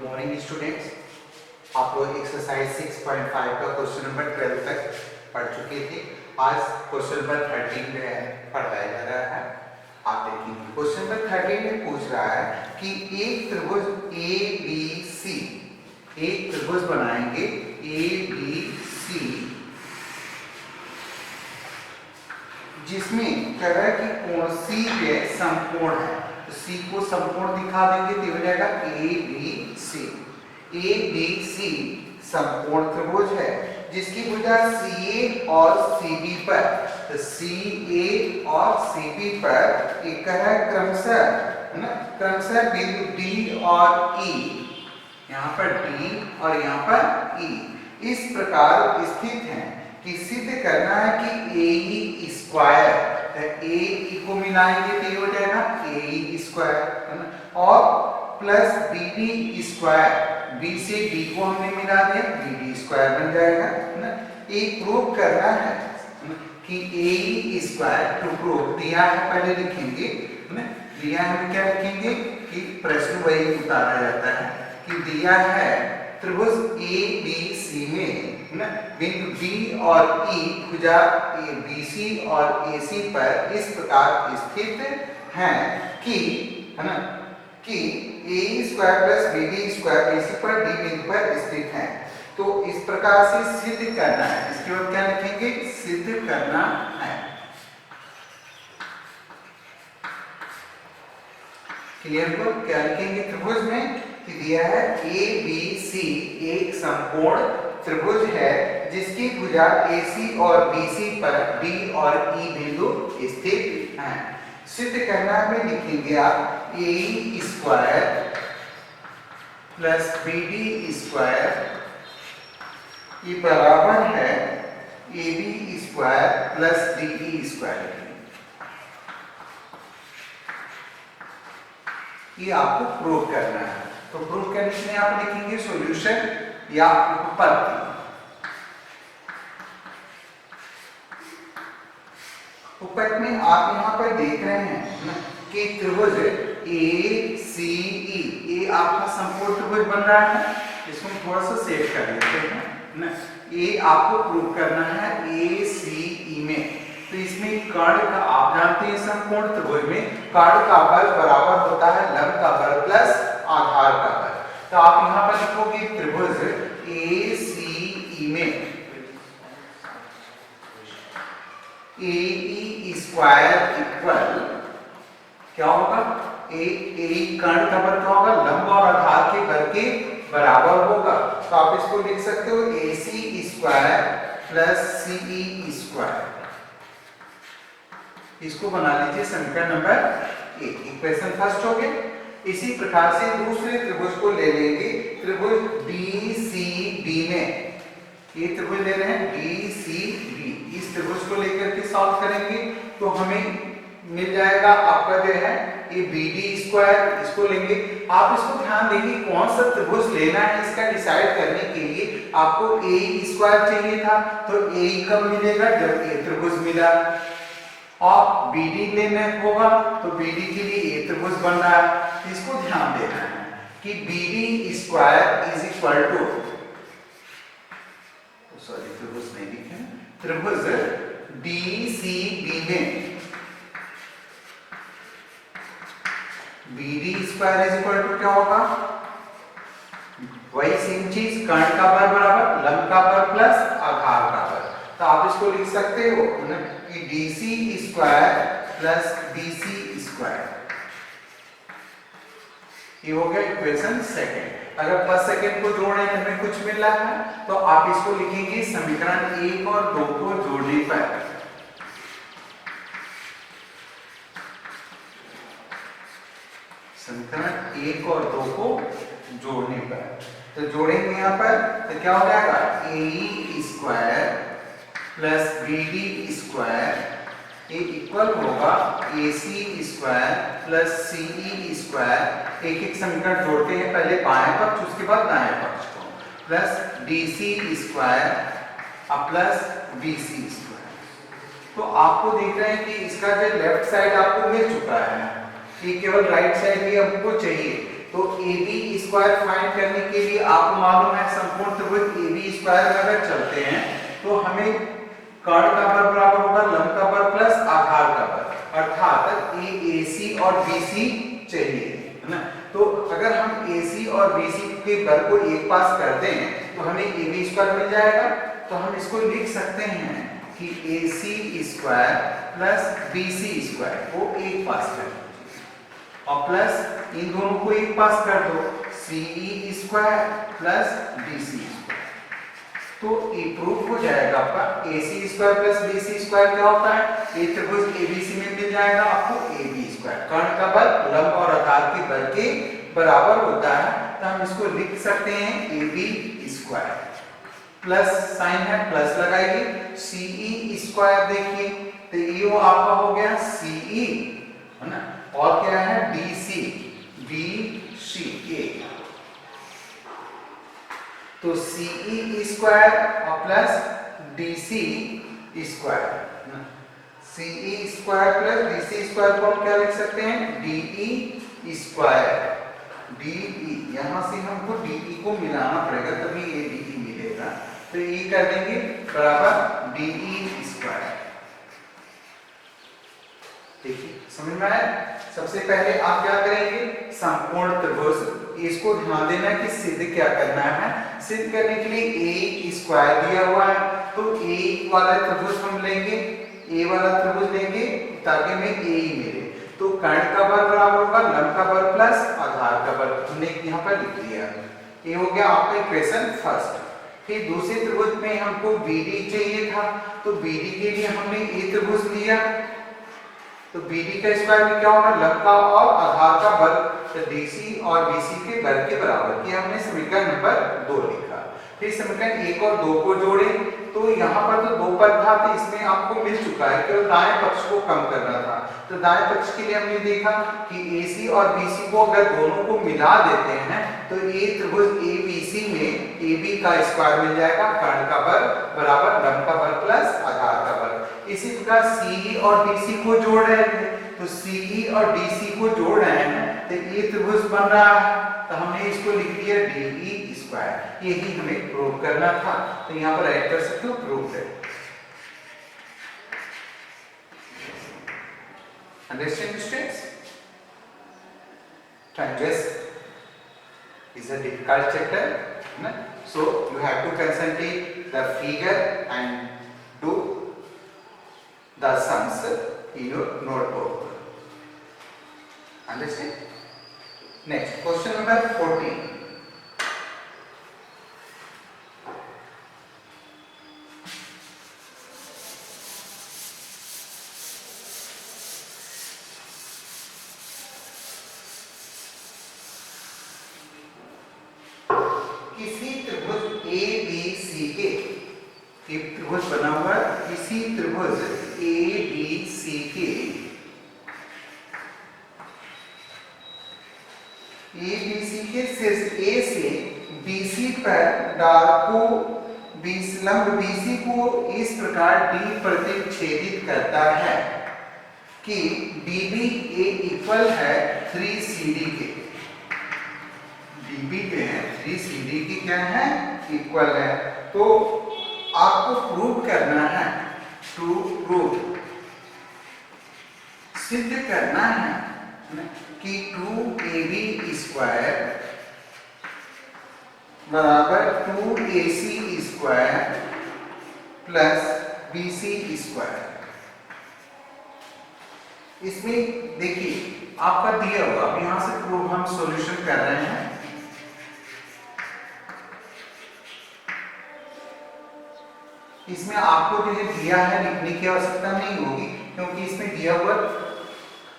Morning students, आप लोग exercise 6.5 का क्वेश्चन नंबर 12 तक पढ़ चुके थे। आज क्वेश्चन नंबर 13 में पढ़ाया जा रहा है। आप देखेंगे क्वेश्चन नंबर 13 में पूछ रहा है कि एक त्रिभुज ABC, एक त्रिभुज बनाएंगे ABC जिसमें कह रहा है कि कोण C पे समकोण है, तो C को समकोण दिखा देंगे तो हो जाएगा ABC। ABC समकोण त्रिभुज है जिसकी भुजा CA और CB पर, तो CA और CB पर एक है क्रमशः, है ना, क्रमशः बिंदु D और E, यहाँ पर D और यहाँ पर E इस प्रकार स्थित हैं कि सिद्ध करना है कि AE स्क्वायर, AE को मिलाएंगे तो ये हो जाएगा AE स्क्वायर, है ना, और प्लस BD स्क्वायर, B से D को हमने मिला दिया, BD स्क्वायर बन जाएगा, है ना। एक प्रूव करना है कि AE स्क्वायर, टू प्रूव दिया है, पहले लिखेंगे, है ना, दिया है क्या लिखेंगे कि प्रश्न वही उतारा जाता है कि दिया है त्रिभुज ABC में, है ना, बिंदु D और E भुजा BC और AC पर इस प्रकार स्थित हैं कि, है ना, कि AE square plus BD square BC पर D बिंदु पर स्थित है। तो इस प्रकार से सिद्ध करना है, इसके बाद क्या लिखेंगे, सिद्ध करना है। क्लियर को क्या लिखेंगे त्रिभुज में कि दिया है ABC एक समकोण त्रिभुज है जिसकी भुजा AC और BC पर D और E बिंदु स्थित हैं। सिद्ध करना में लिखेंगे आप AE square plus BD square ये बराबर है AB square plus DE square. ये आपको प्रूव करना है, तो प्रूव करने के लिए आप लिखेंगे सॉल्यूशन या उत्पत्ति। उत्पत्ति में आप यहाँ पर देख रहे हैं कि त्रिभुज ACE, ये आपका समकोण त्रिभुज बन रहा है, इसको हम थोड़ा सा सेव कर लेते हैं ना। ये आपको प्रूव करना है ACE में, तो इसमें कर्ण का आप जानते हैं समकोण त्रिभुज में कर्ण का बल बराबर होता है लंब का बल प्लस आधार का बल। तो आप यहाँ पर लिखोगे त्रिभुज ACE में AE स्क्वायर इक्वल क्या होगा, AE कर्ण का बल क्या होगा, लंब और आधार के बल के बराबर होगा। तो आप इसको लिख सकते हो AC square plus CE square. इसको बना लीजिए समीकरण नंबर 1, इक्वेशन फर्स्ट हो गया। इसी प्रकार से दूसरे त्रिभुज को ले लेंगे, त्रिभुज DCB में, ये त्रिभुज ले रहे हैं DCB, इस त्रिभुज को लेकर के सॉल्व करेंगे तो हमें मिल जाएगा आपका जो है ये BD स्क्वायर, इसको लेंगे। आप इसको ध्यान देंगे कौन सा त्रिभुज लेना है, इसका डिसाइड करने के लिए आपको AE स्क्वायर चाहिए था, तो AE कब मिलेगा, जब ये त्रिभुज मिला, और BD लेना होगा तो BD के लिए ये त्रिभुज बन रहा है। इसको ध्यान देना है कि BD square is equal to, sorry त्रिभुज नहीं लिखे, त्रिभुज DCB में BD square is equal to क्या होगा, वही सेम चीज, कर्ण का बल बराबर लंब का बल प्लस आधार का बल। तो आप इसको लिख सकते हो कि DC square plus BC square, ये हो गया इक्वेशन सेकंड। अगर फर्स्ट सेकंड को जोड़े तो हमें कुछ मिल रहा है, तो आप इसको लिखेंगे समीकरण 1 और 2 को जोड़ने पर, समीकरण 1 और 2 को जोड़ने पर, तो जोड़ेंगे यहाँ पर तो क्या हो जाएगा AE square plus BD square ये इक्वल होगा AC square plus CE square. एक एक समीकरण जोड़ते हैं, पहले बाएं पक्ष उसके बाद दाएं पक्ष को, plus DC square plus BC square. तो आपको देख रहे हैं कि इसका जो लेफ्ट साइड आपको मिल चुका है, ये केवल राइट साइड ही हमको चाहिए। तो AB स्क्वायर फाइंड करने के लिए आपको मालूम है संपूर्ण त्रिभुज AB स्क्वायर में अगर चलते हैं तो हमें कर्ण का बल बराबर होगा लंब का बल प्लस आधार का बल, अर्थात AC और BC चाहिए, है ना। तो अगर हम AC और BC के बल को एक पास कर दें तो हमें AB स्क्वायर मिल जाएगा। तो हम इसको लिख सकते हैं कि AC square plus BC square को एक पास कर दो और प्लस इन दोनों को एक पास कर दो CE square plus BC square. तो ये प्रूफ हो जाएगा आपका AC square plus BC square क्या होता है, एक त्रिभुज ABC में मिल जाएगा आपको AB स्क्वायर, कर्ण का बल लंब और आधार के बल के बराबर होता है। तो हम इसको लिख सकते हैं AB स्क्वायर, प्लस साइन है प्लस लगाइए, CE स्क्वायर देखिए तो ये वो आपका हो गया CE, है ना, और क्या है BC तो CE स्क्वायर और plus DC square, CE square plus DC square को हम क्या लिख सकते हैं DE स्क्वायर, DE यहां से हमको DE को मिलाना पड़ेगा तभी ये DE मिलेगा, तो ये कर देंगे बराबर DE स्क्वायर। देखिए समझ में आया। सबसे पहले आप क्या करेंगे, संपूर्ण त्रिभुज, इसको ध्यान देना कि सिद्ध क्या करना है। सिद्ध करने के लिए ए स्क्वायर दिया हुआ है तो ए वाला त्रिभुज हम लेंगे, ए वाला त्रिभुज लेंगे ताकि हमें ए ही मिले। तो कर्ण का बल बराबर होगा लंब का बल प्लस आधार का बल, हमने यहाँ पर लिख दिया। ये हो गया आपका इक्वेशन फर्स्ट। फिर दूसरे त्रिभुज में हमको BD चाहिए था तो BD के लिए हमने ए त्रिभुज लिया, तो BD का स्क्वायर भी क्या होगा लंब का और आधार का बल, तो DC और BC के बल के बराबर किया हमने, समीकरण नंबर 2 लिखा। फिर समीकरण 1 और 2 को जोड़े तो यहाँ पर तो 2 पद था तो इसमें आपको मिल चुका है, केवल दाएं पक्ष को कम करना था। तो दाएं पक्ष के लिए हमने देखा कि AC और BC को अगर दोनों को मिला देते हैं तो ये त्रिभुज ABC में AB का स्क्वायर मिल जाएगा, कर्ण का बल बराबर लंब का बल प्लस आधार का बल। इसी प्रकार CE और DC को जोड़ रहे थे तो CE और DC को जोड़ रहे हैं तो ये त्रिभुज बन रहा है, तो हमने इसको लिख दिया DE स्क्वायर। यही हमें प्रूव करना था, तो यहाँ पर ऐड कर सकते हो प्रूफ है। Understand students? Triangles is a difficult chapter, so you have to concentrate the figure and do the sums in your notebook. Understand? Next, question number 14. किसी त्रिभुज ABC के, एक त्रिभुज बना हुआ है, किसी त्रिभुज ABC के शीर्ष A से BC पर डार्को लंब BC को इस प्रकार D प्रतिच्छेदित करता है कि DBA इक्वल है 3CD के, DB पे है 3CD की क्या है इक्वल है। तो आपको प्रूव करना है, टू प्रूव सिद्ध करना है कि 2AB स्क्वायर बराबर 2AC square plus BC square. इसमें देखिए आपका दिया हुआ, अब यहां से प्रूव हम सॉल्यूशन कर रहे हैं। इसमें आपको जो है दिया है लिखने की आवश्यकता नहीं होगी क्योंकि इसमें दिया हुआ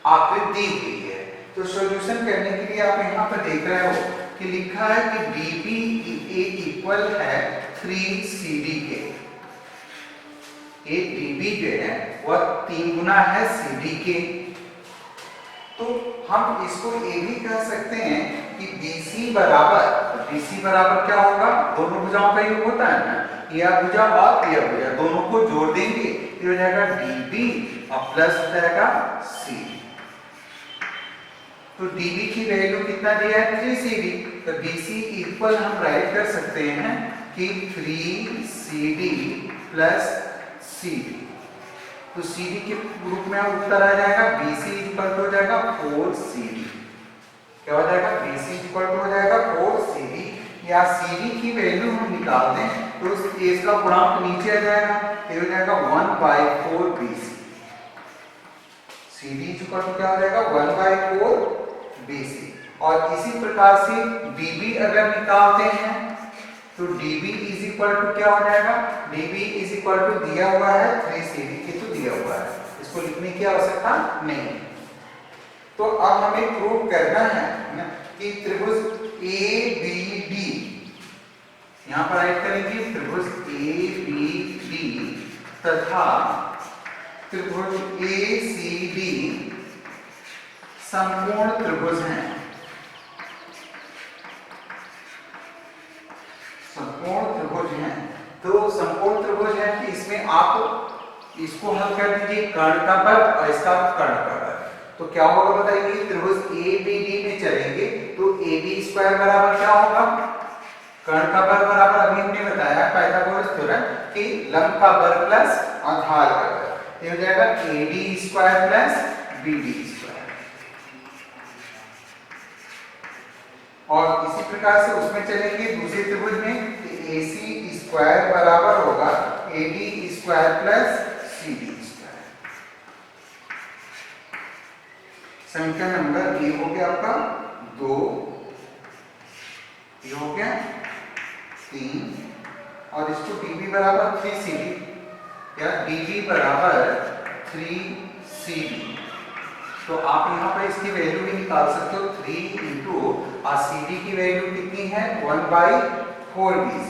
आकृति दी हुई है। तो सॉल्यूशन करने के लिए आप यहाँ पर देख रहे हो कि लिखा है कि DBA इक्वल है 3CD के। ये DB जो है वह 3 गुना है CD के। तो हम इसको ये भी कह सकते हैं कि BC बराबर क्या होगा, दोनों भुजाओं का योग होता है ना, यह भुजा और यह भुजा दोनों को जोड़ देंगे तो हो जाएगा DB और प्लस हो जाएगा C। तो dB की वैल्यू कितना दिया है 3CD, तो BC इक्वल हम राइट कर सकते हैं कि 3CD प्लस CD। तो CD के रूप में उत्तर आ जाएगा BC इक्वल हो जाएगा 4CD। क्या हो जाएगा BC इक्वल हो जाएगा 4CD, या CD की वैल्यू हम निकाल दें तो इसका गुणांक नीचे आ जाएगा, तो हो जाएगा 1/4 BC। CD इक्वल क्या हो जाएगा 1/4 BC। और इसी प्रकार से dB अगर निकालते हैं तो dB इज इक्वल टू क्या हो जाएगा, dB इज इक्वल टू दिया हुआ है 3CD की, तो दिया हुआ है, इसको लिखने की आवश्यकता नहीं। तो अब हमें प्रूव करना है कि त्रिभुज ABD, यहां पर राइट करेंगे त्रिभुज ABD तथा त्रिभुज ACD समकोण त्रिभुज हैं। समकोण त्रिभुज है, तो समकोण त्रिभुज है कि इसमें आप इसको हल कर दीजिए कर्ण का पद और इसका कर्ण का पद, तो क्या होगा बताइए। त्रिभुज ABD में चलेंगे तो AB स्क्वायर बराबर क्या होगा, कर्ण का पद बराबर अभी हमने बताया पाइथागोरस थ्योरम कि लंब का वर्ग प्लस आधार का वर्ग, ये हो जाएगा AD square plus BD square. और इसी प्रकार से उसमें चलेंगे दूसरे त्रिभुज में, AC स्क्वायर बराबर होगा AD square plus CD square. समीकरण नंबर ए हो गया आपका 2, ये हो गया 3, और इसको dB बराबर 3CD या dB बराबर 3CD, तो आप यहाँ पर इसकी वैल्यू भी निकाल सकते हो 3 इंटू और CD की वैल्यू कितनी है 1/4 BC,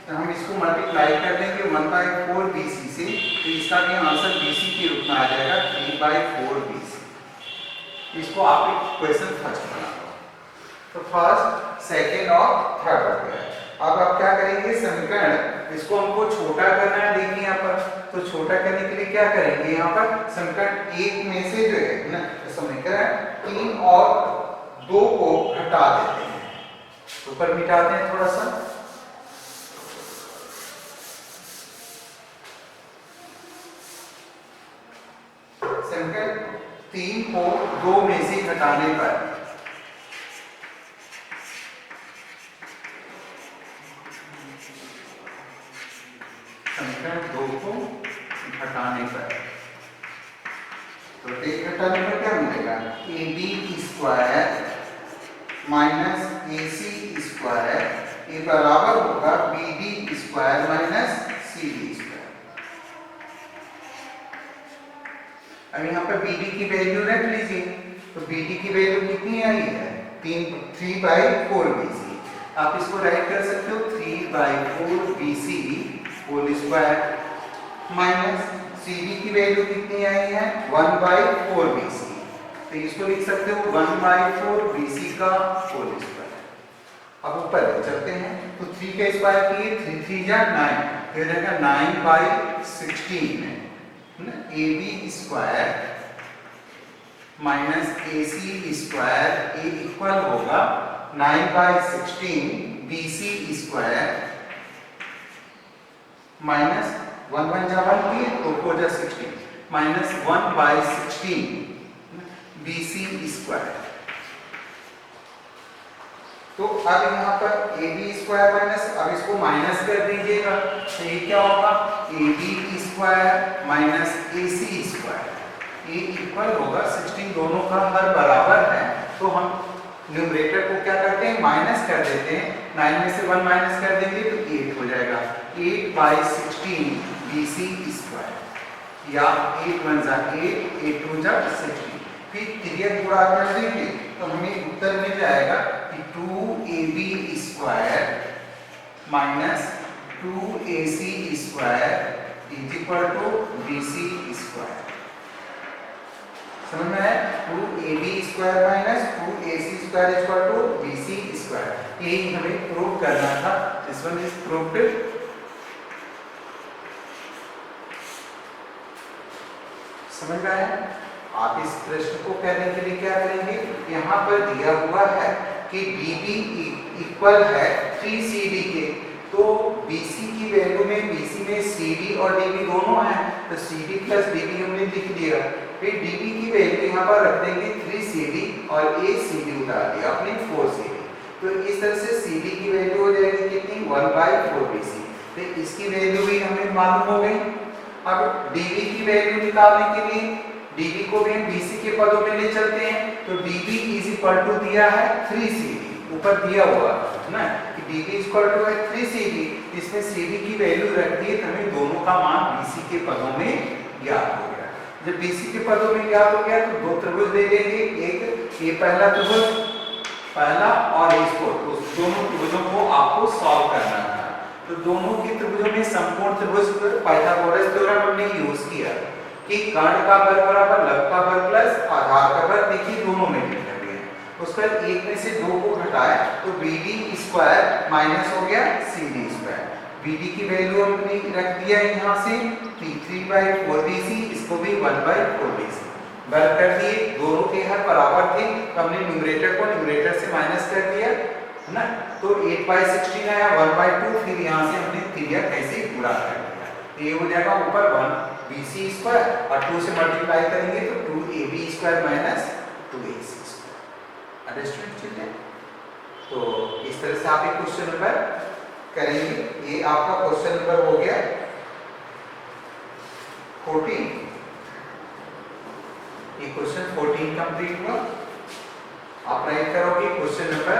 तो हम इसको मल्टीप्लाई कर देंगे 1/4 BC से, तो इसका भी आंसर BC के रूप में आ जाएगा 3/4 BC। इसको आप एक क्वेश्चन फर्स्ट बना लो, तो फर्स्ट सेकेंड और थर्ड हो गया। अब आप क्या करेंगे, समीकरण इसको हमको छोटा करना है, देखिए यहाँ पर, तो छोटा करने के लिए क्या करेंगे, यहाँ पर समीकरण 1 में से जो है ना समीकरण 3 और 2 को घटा देते हैं, ऊपर मिटाते हैं थोड़ा सा, समीकरण 3 को 2 में से घटाने पर समीकरण 2 को घटाने पर, तो 1 घटाने पर क्या मिलेगा, AB square minus AC square ये बराबर होगा BD square minus CD square. अब यहाँ पर BD की वैल्यू रख लीजिए, तो BD की वैल्यू कितनी आई है 3/4 BC, आप इसको राइट कर सकते हो 3/4 BC whole square minus CD की वैल्यू कितनी आई है 1/4 BC, तो इसको लिख सकते हो 1/4 BC का होल स्क्वायर। अब ऊपर चलते हैं, तो 3 का स्क्वायर किए 3 3 जा 9, तो हो जाएगा 9/16 है ना, AB square minus AC square ये इक्वल होगा 9/16 BC स्क्वायर माइनस 1 1 जा 1 किए तो 4 जा 16 माइनस 1/16 BC स्क्वायर। तो अब यहाँ पर AB स्क्वायर माइनस, अब इसको माइनस कर दीजिएगा, तो ये क्या होगा AB square minus AC square, ये इक्वल होगा 16, दोनों का हर बराबर है, तो हम न्यूमरेटर को क्या करते हैं माइनस कर देते हैं, 9 में से 1 माइनस कर देंगे तो 8 हो जाएगा, 8/16 BC स्क्वायर, या 8 1 जा 8 8 2 जा 16, फिर तिर्यक गुणा कर देंगे तो हमें उत्तर मिल जाएगा कि 2AB square minus 2AC square is equal to BC square. समझ में है, 2AB square minus 2AC square equal to BC square, यही हमें प्रूव करना था। This one is proved. समझ में आया? आप इस प्रश्न को करने के लिए क्या करेंगे, यहाँ यहाँ पर दिया हुआ है कि BB इक्वल है 3CD के, तो BC की वैल्यू में BC में CD और DB दोनों हैं, तो CD प्लस DB हमने लिख दिया। फिर DB की वैल्यू यहाँ पर रख देंगे 3CD और CD उतार दिया अपने 4CD। तो इस तरह से CD की वैल्यू हो जाएगी कितनी 1/4BC। तो इसकी वैल्यू भी हमें मालूम हो गई। अब DB की वैल्यू निकालने के लिए DB को भी हम BC के पदों में ले चलते हैं, तो DB इज इक्वल टू दिया है 3CD, ऊपर दिया हुआ है ना कि DB इज इक्वल टू है 3CD, इसमें CD की वैल्यू रख दी तो हमें दोनों का मान BC के पदों में ज्ञात हो गया। जब BC के पदों में ज्ञात हो गया तो दो त्रिभुज ले लेंगे, एक ये पहला त्रिभुज पहला और इसको, तो दोनों त्रिभुजों को आपको सॉल्व करना है। तो दोनों के त्रिभुजों में समकोण त्रिभुज पर पाइथागोरस थ्योरम हमने यूज किया कि कर्ण का वर्ग बराबर लंब का वर्ग प्लस आधार का वर्ग, देखिए दोनों में डिफरेंट है। उसके बाद एक में से दो को घटाया तो BD स्क्वायर माइनस हो गया CD स्क्वायर। BD की वैल्यू हमने रख दिया यहाँ से 3/4BC, इसको भी 1/4BC वर्ग कर दिए, दोनों के हर बराबर थे तो हमने न्यूमरेटर को न्यूमरेटर से माइनस कर दिया है ना, तो 8/16 आया 1/2, फिर यहाँ से हमने 3 कैसे पूरा कर दिया, तो ये हो जाएगा ऊपर 1BC स्क्वायर और 2 से मल्टीप्लाई करेंगे तो 2AB square minus 2AC square. Understood चलिए, तो इस तरह से आप एक क्वेश्चन नंबर करेंगे। ये आपका क्वेश्चन नंबर हो गया 14, ये क्वेश्चन 14 कंप्लीट हुआ। आप राइट करोगे क्वेश्चन नंबर